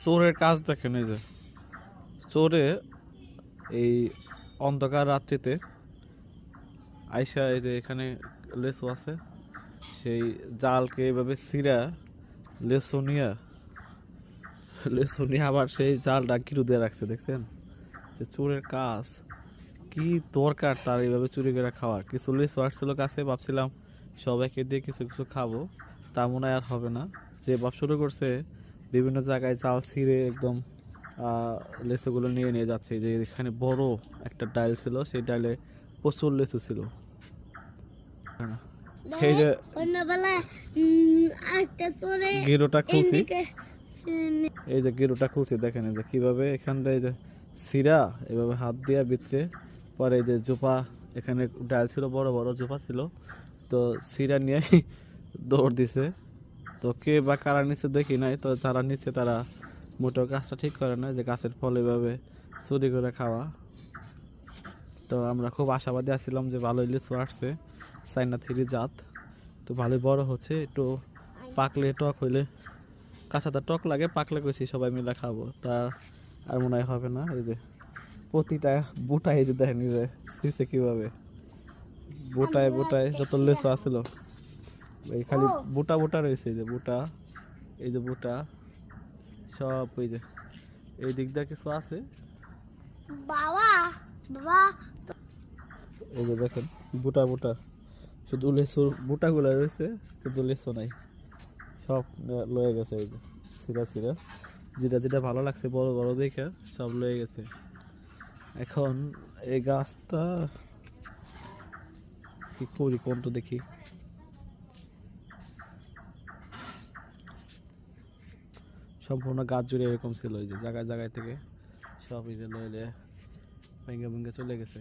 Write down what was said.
চোরের কাজ দেখেন, এই যে চোরে এই অন্ধকার রাত্রিতে আইসা এই যে এখানে লেসু আছে, সেই জালকে এইভাবে ছিঁড়া লেসু নিয়ে আবার সেই জালটা কিরু দিয়ে রাখছে, দেখছেন? যে চোরের কাজ কি দরকার তার এইভাবে চুরি করে খাওয়ার। কিছু লেসু আসছিল কাছে, ভাবছিলাম সবাইকে দিয়ে কিছু কিছু খাবো, তা মনে হয় আর হবে না। যে ভাব শুরু করছে বিভিন্ন জায়গায় জাল ছিঁড়ে একদম লেচুগুলো নিয়ে নিয়ে যাচ্ছে। যে এখানে বড় একটা ডাল ছিল, সেই ডালে প্রচুর লেচু ছিল। এই যে গেরোটা খুলছি, এই যে গেরোটা খুলছি, দেখেন এই যে কিভাবে এখান দিয়ে যে সিরা এভাবে হাত দিয়া ভিতরে, পরে এই যে জোপা, এখানে ডাল ছিল, বড় বড় জোপা ছিল, তো সিরা নিয়ে দৌড় দিছে। তো কে বা কারা নিচ্ছে দেখি নাই, তো যারা নিচ্ছে তারা মোটেও গাছটা ঠিক করে না, যে গাছের ফল এভাবে চুরি করে খাওয়া। তো আমরা খুব আশাবাদী আছিলাম যে ভালোই লিচু আসছে, চাইনা থ্রি জাত, তো ভালোই বড় হচ্ছে। একটু পাকলে টক হইলে, কাঁচাটা টক লাগে, পাকলে কইছি সবাই মিলে খাবো, তা আর মনে হয় হবে না। এই যে প্রতিটা বুটায় এই যে দেখেন এই যে ছিঁড়ছে কিভাবে, বুটায় বুটায় যত লেচু আসছিল এই খালি বুটা বুটা রয়েছে, এই যে বুটা, এই যে বুটা সব, ওই যে এই দিক দিয়ে কিছু আছে বাবা বাবা, এই যে দেখেন বুটা বুটা, শুধু লেচুর বুটা গুলা রয়েছে, কিন্তু লেচু নাই, সব লয়ে গেছে। এই যে ছিঁড়া ছিঁড়া, যেটা যেটা ভালো লাগছে বড় বড় দেখে সব লয়ে গেছে। এখন এই গাছটা কি করি কোন তো দেখি, সম্পূর্ণ গাছ জুড়ে এরকম ছিল, এই যে জায়গায় জায়গায় থেকে সব এই যে লয়ে ভেঙে ভেঙে চলে গেছে।